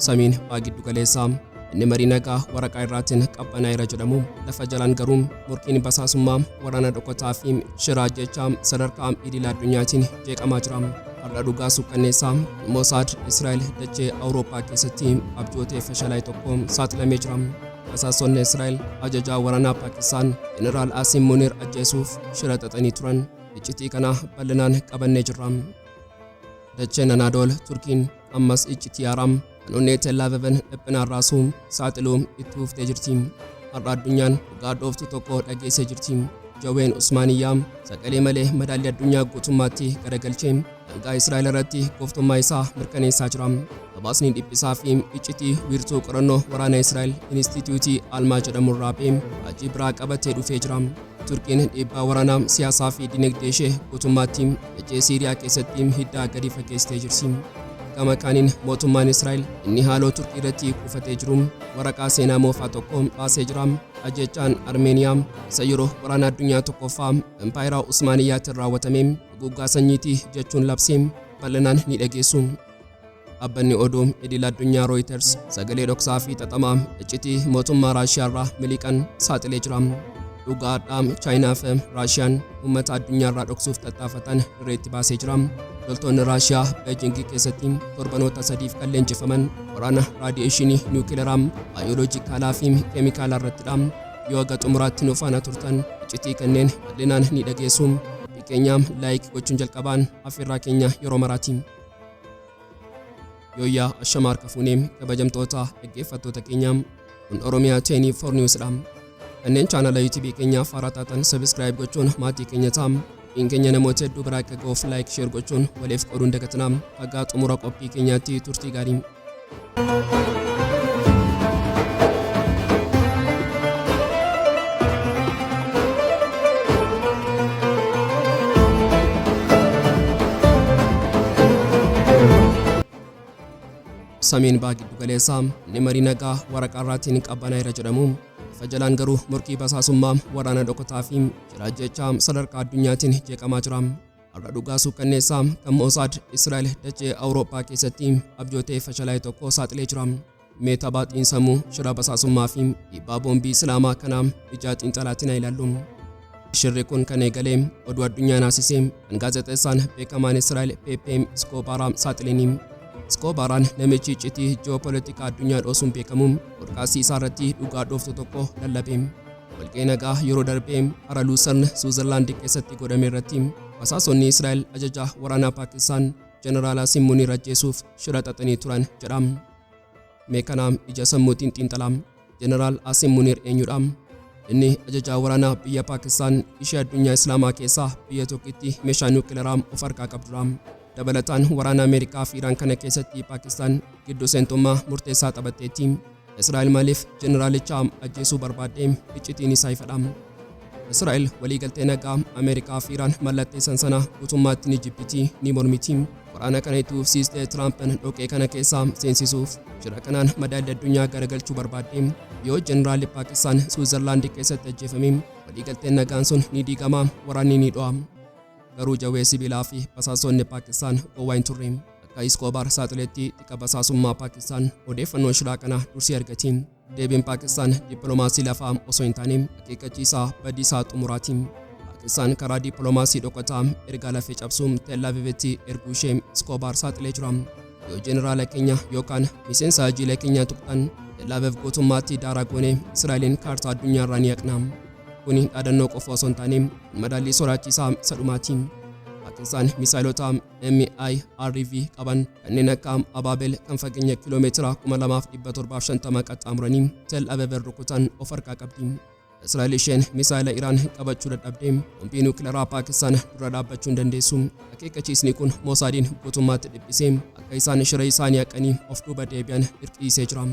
Samiin baagiddu galeessaa inni marii nagaa waraqaa irraatiin qabbanaa'eera jedhamu lafa jalaan garuu murkiin basaasummaa waraana dhokataa fi shiraa jechaa sadarkaa idil addunyaatiin jeeqamaa jira. Har'a dhugaa suukkanneessaa Mossad Israa'el dachee Awurooppaa keessatti abjootee fashalaa'e tokko saaxilamee jira. Basaasonni Israa'el ajajaa waraanaa Paakistaan Jeneraal Asim Munir ajjeesuuf shira xaxanii turan. Iccitii kana bal'inaan qabannee jirra. Dacheen Anaadool Turkiin ammas iccitii haaraam Onnee Tel Avivin dhiphinaan raasuu saaxiluu itti fuftee jirti. Har'a addunyaan dhugaa dhooftu tokko dhageessee jirti. Jaween Usmaaniyyaa sagalee malee madaalii addunyaa guutummaatti garagalchee daangaa Israa'el irratti gooftummaa isaa mirkaneessaa jira. Gabaasni dhiphisaa fi iccitii wiirtuu qorannoo waraana Israa'el Inistituutii Almaa jedhamu irraa hojii biraa qabatee dhufee jira. Turkiin dhiibbaa waraanaa siyaasaa fi dinagdee ishee guutummaatti dachee Siiriyaa keessatti hiddaa gadi fageessitee jirti. Gama kaaniin mootummaan Israa'el inni haaloo Turkii irratti kuufatee jiru waraqaa seenaa moofaa tokko baasee jira. Ajjechaan Armeeniyaa isa yeroo waraana addunyaa tokkoffaa empaayiraa Usmaaniyyaatiin raawwatame guggaa sanyiitii jechuun labsee bal'inaan ni dhageessu. Dhaabbanni oduu idil addunyaa Reuters sagalee dhoksaa fi xaxamaa iccitii mootummaa Raashiyaa irraa miliqan saaxilee jira. Dhugaadhaa Chaayinaa fi Raashiyaan uummata addunyaa irraa dhoksuuf tattaafatan dirreetti baasee jira. Loltoonni Raashiyaa Beejingii keessatti torbanoota 3 kan leenjifaman waraana raadiyeeshinii niwukileeraa, baayoloojikaalaa fi keemikaalaa irrattidha. Yoo aga xumuraatti nu faana turtan iccitii kanneen bal'inaan ni dhageessu. Keenyaam laayik gochuun jalqabaan afeerraa keenya yeroo maraati. Yooyyaa ashamaar kafuuneem kabajamtoota dhaggeeffattoota keenyaam kun Oromiyaa 24 Newsdha. Kanneen chaanala YouTube keenyaaf haaraa taatan subscribe gochuun maatii keenya ta'aa. Keenya namoota hedduu biraa akka ga'uuf like share gochuun waliif qooduun dagatinaa. Haga xumura qophii keenyaatti turtii gaarii. Samiin baagiddu galeessaa inni marii nagaa waraqaa irraatiin qabbanaa'eera jedhamu fajalaan garuu murkii basaasummaa waraana dhokataa fi shiraa jechaa sadarkaa addunyaatiin jeeqamaa jira. Har'a dhugaa suukkanneessaa kan Mossad Israa'el dachee Awurooppaa keessatti abjootee fashalaa'e tokko saaxilee jira. Meeta baaxiin sammuu shira basaasummaa fi dhiibbaa boombii Islaamaa kanaa ijaa xiinxalaatiin ilaallu. Shirri kun kan eegalee oduu addunyaa naasisee kan gaazexeessaan beekamaan Israa'el Pepe Skoobaraa saaxileeni. Skoobaraan namichi iccitii ji'oopolitikaa addunyaa dhoosuun beekamu podkaastii isaa irratti dhugaa dhooftu tokko lallabe. Walga'ii nagaa yeroo darbee hara Luusern Switzerland keessatti godhame irratti basaasonni Israa'el ajajaa waraanaa Paakistaan Jeneraal Asim Munir ajjeesuuf shira xaxanii turan jedha. Mee kana ija sammuutiin xiinxalaa. Jeneraal Asim Munir eenyudha? Inni ajajaa waraanaa biyya Paakistaan ishee addunyaa Islaamaa keessaa biyya tokkitti meeshaa niwukileeraa of harkaa qabdudha. Dabalataan waraana Ameerikaa fi Iraan kana keessatti Paakistaan gidduu seentummaa murteessaa taphatteetti. Israa'el maaliif jeneraalicha ajjeesuu barbaadde? Iccitiin isaa ifadha. Israa'el waliigaltee nagaa Ameerikaa fi Iraan mallatteessan sana guutummaatti ni jibbiti ni mormiti. Waraana kana itti fufsiistee Tiraampiin dhoqqee kana keessaa seensisuuf shira kanaan madaalii addunyaa garagalchuu barbaadde. Yoo jeneraalli Paakistaan Switzerland keessatti ajjeefame waliigalteen nagaan sun ni diigama, waraanni ni dho'a. Garuu jawwee sibiilaa fi basaasonni Paakistaan gowwaa hin turre. Akka Iskoobar saaxileetti xiqa basaasummaa Paakistaan odeeffannoo shiraa kana dursii argati. Deebiin Paakistaan dippiloomaasii lafaa osoo hin taane akeekkachiisaa badiisaa xumuraati. Paakistaan karaa dippiloomaasii dhokataa ergaa lafee cabsuun Tel Avivitti erguu ishee Iskoobar saaxilee jira. Yoo jeneraala keenya yookaan miseensa ajiilee keenyaa tuqxan Tel Aviv guutummaatti daaraa goonee Israa'eliin kaartaa addunyaa irraa ni haqna. Kuni dhaadannoo qofa osoo hin taane madaalii sodaachisaa isa dhumaati. Paakistaan misaayilota MIRV qaban kanneen akka Abaabel kan fageenya kiiloomeetira 2750 qaxxaamuranii Tel Aviv rukutan of harkaa qabdi. Israa'el isheen misaayila Iraan qabachuu dadhabdee boombii niwukileeraa Paakistaan dura dhaabbachuu hin dandeessu. Akeekkachiisni kun Mossadiin guutummaatti dhiphisee akka isaan shira isaanii haqanii of duuba deebi'an dirqisiisee jira.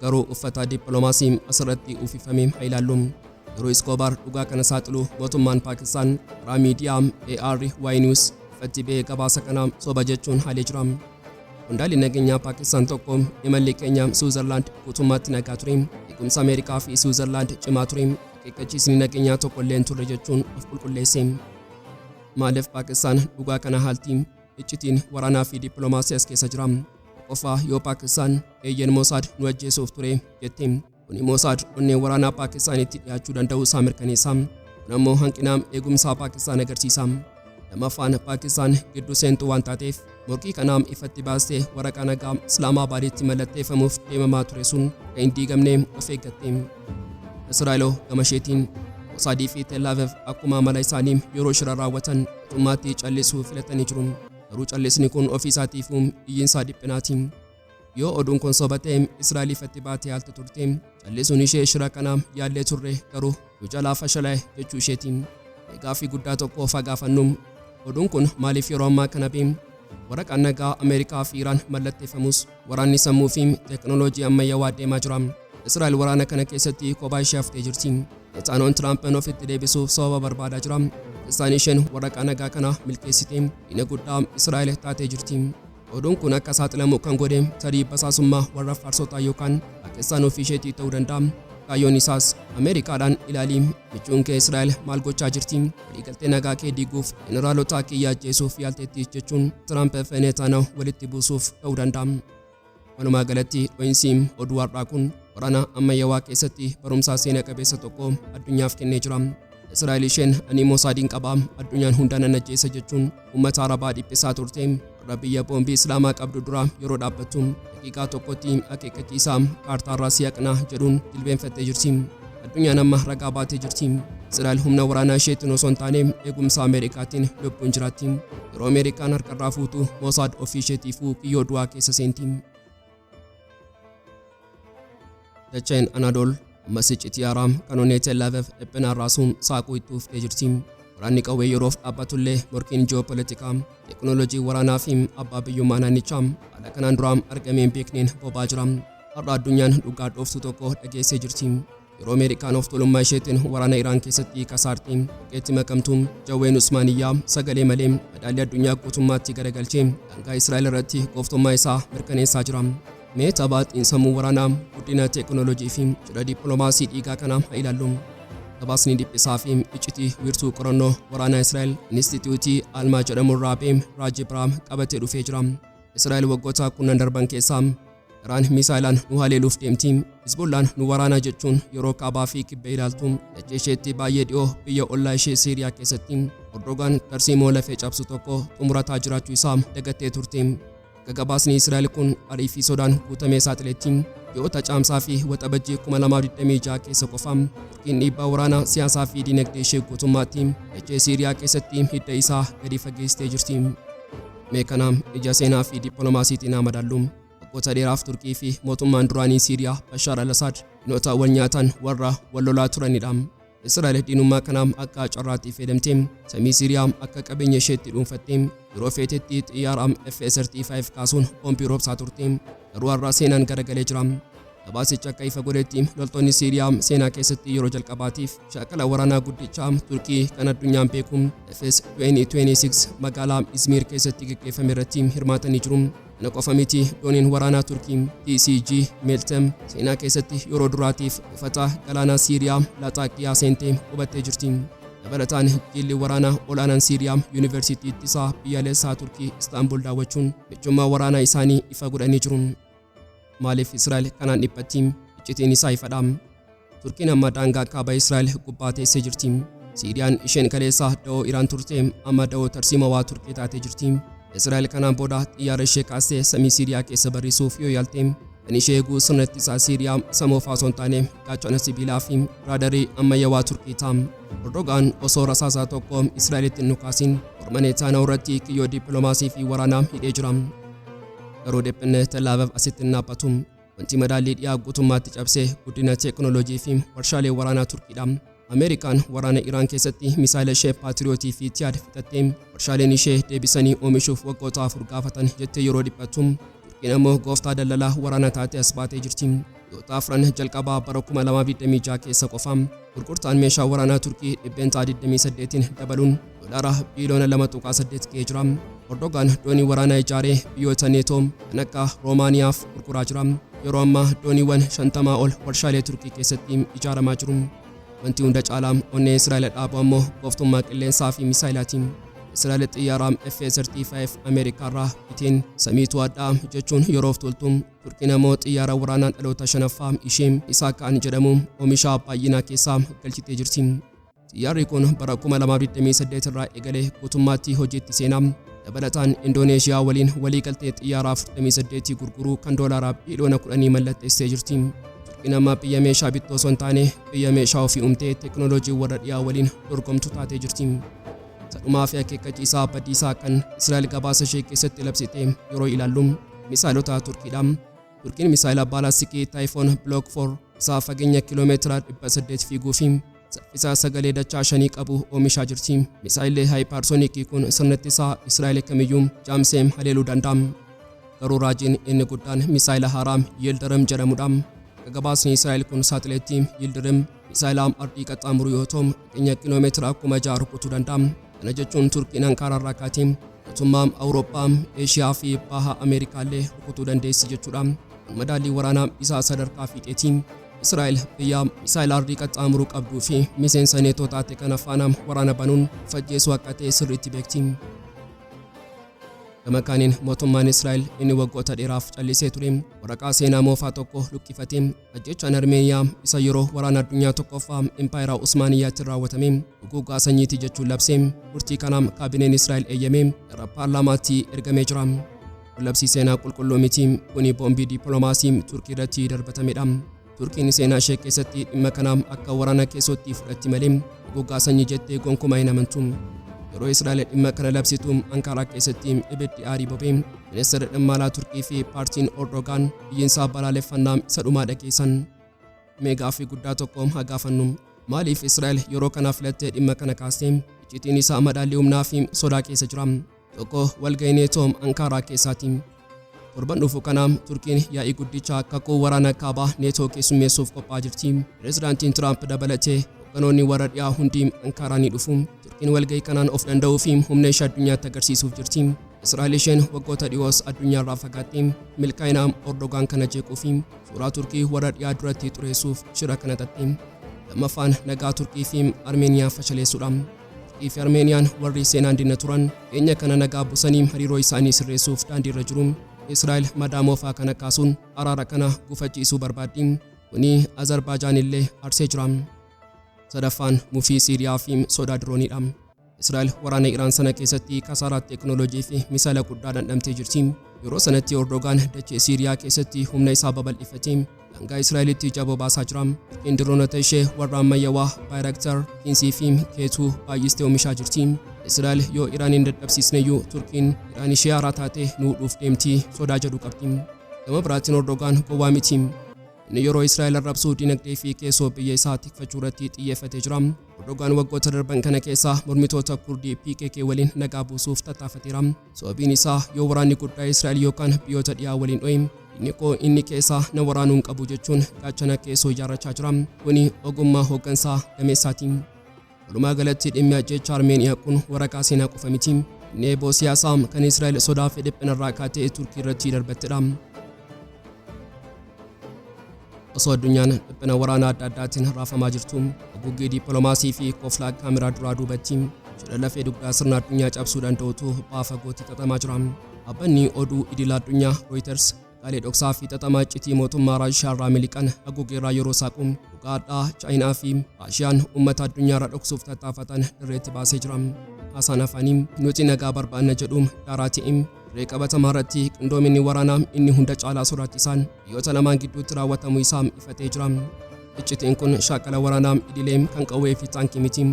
Garuu uffata dippiloomaasii asirratti uffifamee haa ilaallu. Yeroo Iskoobar dhugaa kana saaxilu mootummaan Paakistaan karaa miidiyaa ARY News ifatti ba'ee gabaasa kana soba jechuun haalee jira. Qondaalli nageenyaa Paakistaan tokko imalli keenya Switzerland guutummaatti nagaa ture. Eegumsa Ameerikaa fi Switzerland cimaa ture. Akeekkachiisni nageenyaa tokko illee hin turre jechuun of qulqulleesse. Maaliif Paakistaan dhugaa kana haalti? Iccitiin waraanaa fi dippiloomaasii as keessa jira. qofa yoo Paakistaan eeyyen Mossad nu ajjeesuuf ture jetti. Kuni Mossad onnee waraanaa Paakistaanitti dhiyaachuu danda'u isaa mirkaneessa. Kun ammoo hanqina eegumsaa Paakistaan agarsiisa. Lamaffaan Paakistaan gidduu seentuu waan taateef morkii kanaam ifatti baastee waraqaa nagaa Islaamabaaditti mallatteeffamuuf deemamaa ture sun kan hin diigamne of eeggatte. Israa'el gama isheetiin Mossadii fi Tel Aviv akkuma amala isaanii yeroo shira raawwatan mootummaatti callisuu filatanii jiru. Garuu callisni kun ofii isaatiifuu iyyiinsaa dhiphinaati. Yoo oduun kun soba ta'e Israa'el ifatti baatee haaltu turte callisuun ishee shira kanaam yaallee turre garuu nu jalaa fashalaa'e jechuu isheeti. Gaaffii guddaa tokko fagaafannu oduun kun maaliif yeroo ammaa kana beem waraqaan nagaa Ameerikaa fi Iraan mallatteeffamus waraanni sammuu fi teekinooloojii ammayyaawaa deemaa jira. Israa'el waraana kana keessatti kophaa ishee haftee jirti. Netanyahuun Tiraampin ofitti deebisuuf sababa barbaadaa jira. Paakistaan isheen waraqaa nagaa kana milkeessitee diina guddaa Israa'el taatee jirti. Oduun kun akka saaxilamu kan godhe tarii basaasummaa warra Faarsotaa yookaan Paakistaan ofii isheetii ta'uu danda'a. Kaayyoon isaas Ameerikaadhaan ilaalii michuun kee Israa'el maal gochaa jirti? Waliigaltee nagaa kee diiguuf jeneraalota kiyya ajjeesuuf yaalteetti jechuun Tiraamp fi Netanyahu walitti buusuuf ta'uu danda'a. Walumaa galatti dho'insi oduu har'aa kun waraana ammayyaawaa keessatti barumsa seenaa qabeessa tokko addunyaaf kennee jira. Israa'el isheen ani Mossadiin qabaa addunyaan hundaan nan ajjeesa jechuun uummata Arabaa dhiphisaa turte. Warra biyya boombii Islaamaa qabdu dura yeroo dhaabbattu daqiiqaa tokkotti akeekkachiisaa kaartaarraa si'aqnaa jedhuun jilbeenfattee jirti. Addunyaan amma ragaa baatee jirti. Israa'el humna waraanaa isheetiin osoo hin taane eegumsa Ameerikaatiin lubbuun jiraatti. Yeroo Ameerikaan harkarraa fuutu Mossad ofii isheetiifuu kiyyoo du'aa keessa seenti. Dacheen Anadool ammas iccitii haaraa kan onnee Tel Aviv dhiphinaan raasuun saaquu itti uftee jirti. Waraanni qawwee yeroof dhaabbatullee morkiin ji'oopolitikaa teekinooloojii waraanaa fi abbaa biyyummaa naannichaa haala kanaan dura argameen beekneen bobaa jira. Har'a addunyaan dhugaa dhooftuu tokko dhageessee jirti. Yeroo Ameerikaan of tuulummaa isheetiin waraana Iraan keessatti kasaartii buqqeetti makamtu Jawween Usmaaniyyaa sagalee malee madaalii addunyaa guutummaatti garagalchee daangaa Israa'el irratti gooftummaa isaa mirkaneessaa jira. Mee taphaa xiinsammuu waraanaa guddina teekinooloojii fi cidha dippiloomaasii dhiigaa kanaa haa ilaallu. Gabaasni dhiphisaa fi iccitii wiirtuu qorannoo waraanaa Israa'el Inistituutii Almaa jedhamurraa beem Raajii Biraam qabatee dhufee jira. Israa'el waggoota kunnan darban keessaa Iraan miisaayilaan nu haleeluuf deemti. Hizbollaan nu waraanaa jechuun yeroo kaabaa fi kibba ilaaltu dachee isheetti baay'ee dhiyoo biyya ollaa ishee Siiriyaa keessatti Erdogaan tarsiimoo lafee cabsu tokko xumurataa jiraachuu isaa dagattee turte. Gabaasni Israa'el kun arii fi sodaan guutamee saaxiletti. Biyyoota caamsaa fi waxabajjii 2026 keessa qofa Turkiin dhiibbaa waraanaa siyaasaa fi dinagdee ishee guutummaatti dachee Siiriyaa keessatti hidda isaa gadi fageessitee jirti. Mee kana ija seenaa fi dippiloomaasiitiin haa madaallu. Waggoota dheeraaf Turkii fi mootummaan duraanii Siiriyaa Bashaar al-Assad diinota wal nyaatan warra wal lolaa turanidha. Israa'el diinummaa kanaaf akka carraatti fayyadamtee samii Siiriyaa akka qabeenya isheetti dhuunfattee yeroo feetetti xiyyaara F-35 kaasuun boombii roobsaa turte. Garuu har'a seenaan garagalee jira. Gabaasichi akka ifa godhetti loltoonni Siiriyaa seenaa keessatti yeroo jalqabaatiif shaakala waraanaa guddichaa Turkii kan addunyaan beeku FS-26 magaalaa Izmir keessatti gaggeeffame irratti hirmaatanii jiru. Kana qofa miti dooniin waraanaa Turkii TCG Meltem seenaa keessatti yeroo duraatiif buufata galaanaa Siiriyaa Laaxaaqiyaa seentee qubattee jirti. Dabalataan jilli waraanaa olaanaan Siiriyaa Yuunivarsiitii Ittisaa biyyaalessaa Turkii Istaanbul daawwachuun michummaa waraanaa isaanii ifa godhanii jiru. Maaliif Israa'el kanaan dhiphatti? Iccitiin isaa ifadha. Turkiin amma daangaa kaaba Israa'el gubbaa teessee jirti. Siiriyaan isheen kaleessa da'oo Iraan turte amma da'oo tarsiimawaa Turkii taatee jirti. Israa'el kanaan booda xiyyaara ishee kaastee samii Siiriyaa keessa barrisuuf yoo yaalte kan ishee eeguu sirna ittisaa Siiriyaa samoofaa osoo hin taane gaachana sibiilaa fi raadarii ammayyaawaa Turkii ta'a. Erdogaan osoo rasaasaa tokko Israa'elitti hin dhukaasin morma Netanyaahuu irratti kiyyoo dippiloomaasii fi waraanaa hidhee jira. Garuu dhiphinni Tel Aviv asitti hin dhaabbatu. Wanti madaalii dhiyaa guutummaatti cabsee guddina teekinooloojii fi warshaalee waraanaa Turkiidha. Ameerikaan waraana Iraan keessatti misaayila ishee Paatiriyootii fi Tiyaad fixattee warshaaleen ishee deebisanii oomishuuf waggoota 4 gaafatan jettee yeroo dhiphattu Turkiin ammoo gooftaa daldalaa waraana taatee as baatee jirti. Biyyoota afran jalqabaa bara 2026 keessa qofa gurgurtaan meeshaa waraanaa Turkii dhibbeentaa 28 dabaluun doolaara biiliyoona 2.8 ga'ee jira. Erdogaan doonii waraanaa ijaaree biyyoota neetoo kan akka Roomaaniyaaf gurguraa jira. Yeroo ammaa dooniiwwan 50 ol warshaalee Turkii keessatti ijaaramaa jiru. Wanti hunda caalaa onnee Israa'el dhaabu ammoo gooftummaa qilleensaa fi misaayilaatiin. Israa'el xiyyaara F-35 Ameerikaarraa bitiin samii to'adhaa jechuun yeroof toltuun Turkiin ammoo xiyyaara waraanaa dhaloota shanaffaa ishee Isaakkaan jedhamu oomisha baay'inaa keessaa galchitee jirti. Xiyyaarri kun bara 2028 irraa eegalee guutummaatti hojiitti seenaa. Dabalataan Indoneeshiyaa waliin waliigaltee xiyyaara 48 gurguruu kan doolaara biliyoona 10 mallatteessee jirti. Turkiin amma biyya meeshaa bittoo osoo hin taane biyya meeshaa ofii uumtee teekinooloojii warra dhiyaa waliin dorgomtu taatee jirti. Sadhumaa fi akeekkachiisaa badiisaa kan Israa'el gabaasa ishee keessatti labsite yeroo ilaallu misaa'ilota Turkiidha. Turkiin misaa'ila baalaastikii Tayfoon Block 4 isaa fageenya kiiloomeetira 800 fiiguu fi saffisa sagalee dachaa 5 qabu oomishaa jirti. Misaa'illi haayipaarsooniikii kun sirna ittisaa Israa'el kamiyyuu jaamsee haleeluu danda'a. Garuu raajiin inni guddaan misaa'ila haaraa Yildirim jedhamudha. Gabaasni Israa'el kun saaxileetti Yildirim misaa'ila ardii qaxxaamuru yoo ta'u fageenya kiiloomeetira 6,000 rukutuu danda'a. Kana jechuun Turkiin Ankaaraarraa kaatee mootummaa Awurooppaa, Eeshiyaa fi Baha Ameerikaallee rukutuu dandeessi jechuudha. Madaallii waraanaa isaa sadarkaa fiixeetiin Israa'el biyya misaa'ila ardii qaxxaamuruu qabduu fi miseensa neetoo taate kana faana waraana banuun fajjeessu akka ta'e sirriitti beekti. Gama kaaniin mootummaan Israa'el inni waggoota dheeraaf callisee ture waraqaa seenaa moofaa tokko luqqifatee ajjechaan Armeeniyaa isa yeroo waraana addunyaa tokkoffaa Empaayeraa Usmaaniyyaatti raawwatame duguuggaa sanyiiti jechuun labsee murtii kanaan kaabineen Israa'el eeyyamee gara paarlaamaatti ergamee jira. Labsii seenaa qulqulluu miti kuni boombii dippiloomaasii Turkii irratti darbatamedha. Turkiin seenaa ishee keessatti dhimma kana akka waraana keessatti fudhatti malee duguuggaa sanyii jettee gonkumaa hin amantu. Yeroo Israa'el dhimma kana labsitu Ankaaraa keessatti ibiddi aarii bobee ministeerri dhimma alaa Turkii fi paartiin Erdogan biyyiinsaa balaaleffannaa isa dhumaa dhageessan. Gaaffii guddaa tokko haa gaafannu. Maaliif Israa'el yeroo kana filattee dhimma kana kaastee icciitiin isaa madaallii humnaa fi sodaa keessa jira? Tokko walgahii neetoo Ankaaraa keessaati. Torban dhufu kana Turkiin yaa'ii guddicha kakuu waraana kaabaa neetoo keessummeessuuf qophaa'aa jirti. Pireezidaantiin Tiraamp dabalatee hogganoonni warra dhiyaa hundi Ankaaraa ni dhufu. Turkiin walgahii kanaan of danda'uu fi humna ishee addunyaatti agarsiisuuf jirti. Israa'el isheen waggoota dhiyoos addunyaarraa fagaattee milkaa'ina Erdogan kana jeequu fi suuraa Turkii warra dhiyaa duratti xureessuuf shira kana xaxxe. Lammaffaan nagaa Turkii fi Armeeniyaa fashaleessuudha. Turkii fi Armeeniyaan warri seenaan dinna turan keenya kana nagaa buusanii hariiroo isaanii sirreessuuf daandii irra jiru. Israa'el madaa moofaa kana kaasuun araara kana gufachiisuu barbaaddi. Kuni Azerbaajaan illee arsee jira. Sadaffaan mufii Siiriyaa fi sodaa dirooniidha. Israa'el waraana Iraan sana keessatti kasaaraa teekinooloojii fi misaa'ila guddaa dhandhamtee jirti. Yeroo sanatti Erdogan dachee Siiriyaa keessatti humna isaa babal'ifatee daangaa Israa'elitti jaboo baasaa jira. Turkiin diroonota ishee warra ammayyaawaa Bayraktar, Kinsii fi Keetuu baay'istee oomishaa jirti. Israa'el yoo Iraaniin dadhabsiisneyyuu Turkiin Iraan ishee haaraa taate nuudhuuf deemti sodaa jedhu qabdi. Gama biraatiin Erdogan gowwaa miti. Inni yeroo Israa'el arrabsuu dinagdee fi keessoo biyya isaa tikfachuu irratti xiyyeeffatee jira. Erdogan waggoota darban kana keessa mormitoota Kurdii PKK waliin nagaa buusuuf tattaafateera. Sababiin isaa yoo waraanni guddaa Israa'el yookaan biyyoota dhiyaa waliin dho'e inni keessa na waraanuu hin qabu jechuun gaachana keessoo ijaarrachaa jira. Kuni ogummaa hooggansaa gameessaati. Walumaa galatti dhimmi ajjeechaa Armeeniyaa kun waraqaa seenaa qofa miti. Inni eeboo siyaasaa kan Israa'el sodaa fi dhiphinarraa kaatee Turkii irratti darbattedha. Osoo addunyaan dhiphina waraanaa adda addaatiin raafamaa jirtu haguuggii dippiloomaasii fi koflaa kaameraa duraa duubatti shira lafee dugdaa sirna addunyaa cabsuu danda'utu baafagootti xaxamaa jira. Dhaabbanni oduu idila addunyaa Reuters qaalee dhoksaa fi xaxamaa iccitii mootummaa Raashiyaarraa miliqan haguuggeerraa yeroo saaqu dhugaadhaa Chaayinaa fi Raashiyaan uummata addunyaarraa dhoksuuf tattaafatan dirreetti baasee jira. Haasaan afaanii nuti nagaa barbaanna jedhuun daaraa ta'im dirree qabatamaa irratti qindoominni waraanaa inni hunda caalaa sodaachisaan biyyoota lamaan gidduutti raawwatamuu isaa ifatee jira. Iccitiin kun shaakala waraanaa idilee kan qawwee fi taankii miti.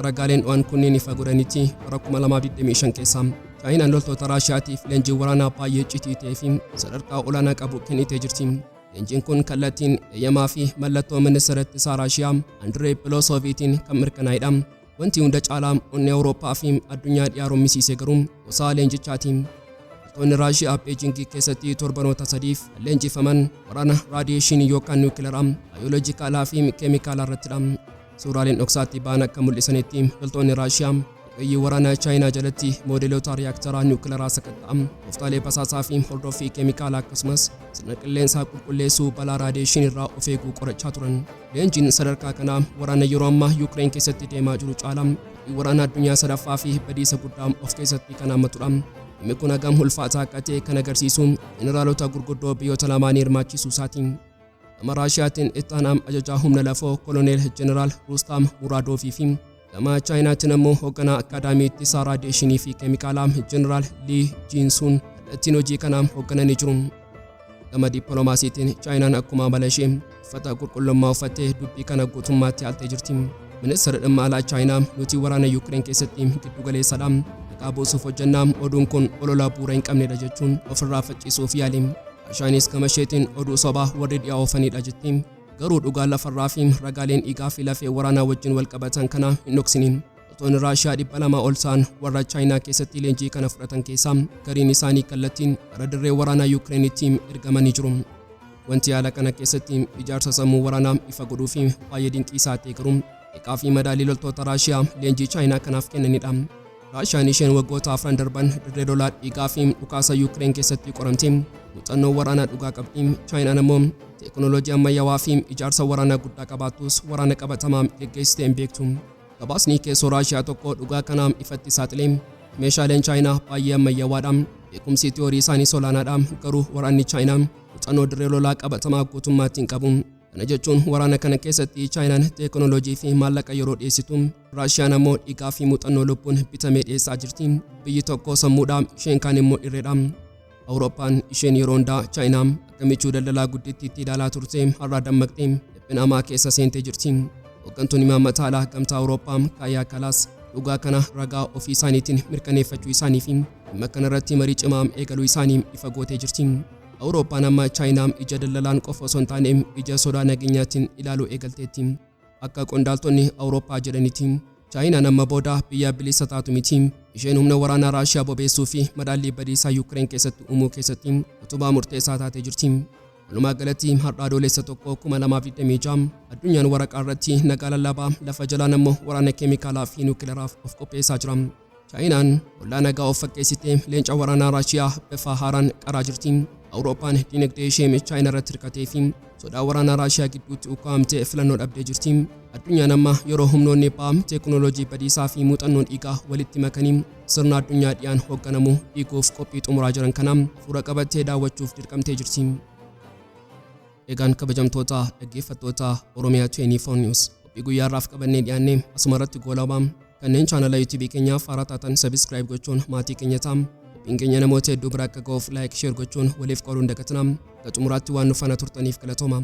Ragaaleen dho'an kunneen ifa godhanitti bara 2025 keessa Chaayinaan loltoota Raashiyaatiif leenjii waraanaa baay'ee iccitii ta'ee fi sadarkaa olaanaa qabu kennitee jirti. Leenjiin kun kallattiin eeyyamaa fi mallattoo ministeera ittisaa Raashiyaa Andree Pilosooviitiin kan mirkanaa'edha. Wanti hunda caalaa onnee Awurooppaa fi addunyaa dhiyaa rommisiise garuu gosa leenjichaati. Loltoonni Raashiyaa Beejingii keessatti torbanoota sadiif leenjifaman waraana raadiyeeshinii yookaan niwukileeraa, baayoloojikaalaa fi keemikaalaa irrattidha. Suuraaleen dhoksaatti ba'an akka mul'isanitti loltoonni Raashiyaa ogeeyyii waraanaa Chaayinaa jalatti moodeelota riyaaktaraa niwukileeraa sakatta'an, tooftaalee basaasaa fi hordoffii keemikaalaa akkasumas sirna qilleensaa qulqulleessuu balaa raadiyeeshinii irraa of eeguu qorachaa turan. Leenjiin sadarkaa kanaa waraana yeroo ammaa Yuukireen keessatti deemaa jiru caalaa waraana addunyaa sadaffaa fi badiisa guddaa of keessatti kan hammatudha. Dhimmi kun hagam ulfaataa akka ta'e kan agarsiisu jeneraalota gurguddoo biyyoota lamaanii hirmaachisuu isaatiin. Gama Raashiyaatiin itti aanaa ajajaa humna lafoo koloneel jeneraal Rustam Muraadoof fi gama Chaayinaatiin immoo hoogganaa akaadaamii ittisaa raadiyeeshinii fi keemikaalaa jeneraal Lii Jiinsuun ittiin hojii kana hooggananii jiru. Gama dippiloomaasiitiin Chaayinaan akkuma amala ishee uffata qulqullummaa uffattee dubbii kana guutummaatti haaltee jirti. Ministeerri dhimma alaa Chaayinaa nuti waraana Yuukireen keessatti giddu galeessadha. Maqaa buusuuf hojjannaa oduun kun olola bu'uura hin qabnedha jechuun ofirraa faccisuuf yaali. Raashiyaanis gama isheetiin oduu sobaa warri dhiyaa oofanidha jetti. Garuu dhugaan lafarraa fi ragaaleen dhiigaa fi lafee waraanaa wajjin wal qabatan kana hin dhoksiniin. Loltoonni Raashiyaa 200 ol ta'an warra Chaayinaa keessatti leenjii kana fudhatan keessaa gariin isaanii kallattiin gara dirree waraanaa Yuukireenitti ergamanii jiru. Wanti haala kana keessatti ijaarsa sammuu waraanaa ifa godhuu fi baay'ee dinqiisaa ta'e garuu eeqaa fi madaalii loltoota Raashiyaa leenjii Chaayinaa kanaaf kennanidha. Raashiyaan isheen waggoota 4 darban dirree lolaa dhiigaa fi dhukaasa Yuukireen keessatti qoramte muuxannoo waraanaa dhugaa qabdi. Chaayinaan immoo teekinooloojii ammayyaawaa fi ijaarsa waraanaa guddaa qabaattus waraana qabatamaa geggeessitee hin beektu. Gabaasni keessoo Raashiyaa tokko dhugaa kanaaf ifatti saaxilee meeshaaleen Chaayinaa baay'ee ammayyaawaadha. Beekumsi tiyoorii isaanii olaanaadha. Garuu waraanni Chaayinaa muuxannoo dirree lolaa qabatamaa guutummaatti hin qabu. Kana jechuun waraana kana keessatti Chaayinaan teekinooloojii fi maallaqa yeroo dhiyeessitu Raashiyaan ammoo dhiigaa fi muuxannoo lubbuun bitamee dhiyeessaa jirti. Biyyi tokko sammuudha, isheen kaan immoo irreedha. Awurooppaan isheen yeroo hundaa Chaayinaa akka michuu daldalaa guddittiitti ilaalaa turte har'a dammaqxee dhiphina hamaa keessa seentee jirti. Hooggantoonni imaammata alaa gamtaa Awurooppaa Kaayyaa Kaalaas dhugaa kana ragaa ofii isaaniitiin mirkaneeffachuu isaanii fi dhimma kanarratti marii cimaa eegaluu isaanii ifa gootee jirti. Awurooppaan amma Chaayinaa ija daldalaan qofa osoo hin taane ija sodaa nageenyaatiin ilaaluu eegalteetti. Akka qondaaltonni Awurooppaa jedhanitti Chaayinaan amma booda biyya bilisa taatu miti. Isheen humna waraanaa Raashiyaa bobeessuu fi madaallii badiisaa Yuukireen keessatti uumuu keessatti utubaa murteessaa taatee jirti. Walumaa galatti har'a adoolessa 2026 addunyaan waraqaa irratti nagaa lallabaa lafa jalaan ammoo waraana keemikaalaa fi nuukileeraaf of qopheessaa jira. Chaayinaan hollaa nagaa of fakkeessitee leenca waraanaa Raashiyaa bifa haaraan qaraa jirti. Awurooppaan dinagdee ishee Chaayinaa irratti hirkatee fi sodaa waraanaa Raashiyaa gidduutti ukkaamtee filannoo dhabdee jirti. Addunyaan amma yeroo humnoonni ba'a teekinooloojii badiisaa fi muuxannoon dhiigaa walitti makanii sirna addunyaa dhiyaan hoogganamu dhiiguuf qophii xumuraa jiran kana fuula qabattee daawwachuuf dirqamtee jirti. Egaan kabajamtoota dhaggeeffattoota Oromiyaa 24 News qophii guyyaarraaf qabannee dhiyaannee asuma irratti goolabaa kanneen chaanala YouTube keenyaaf haaraa taatan subscribe gochuun maatii keenya ta'aa. Qophiin keenya namoota hedduu bira akka ga'uuf like share gochuun waliif qooduun dagatinaa. Xumuraatti waan nu faana turtaniif galatooma.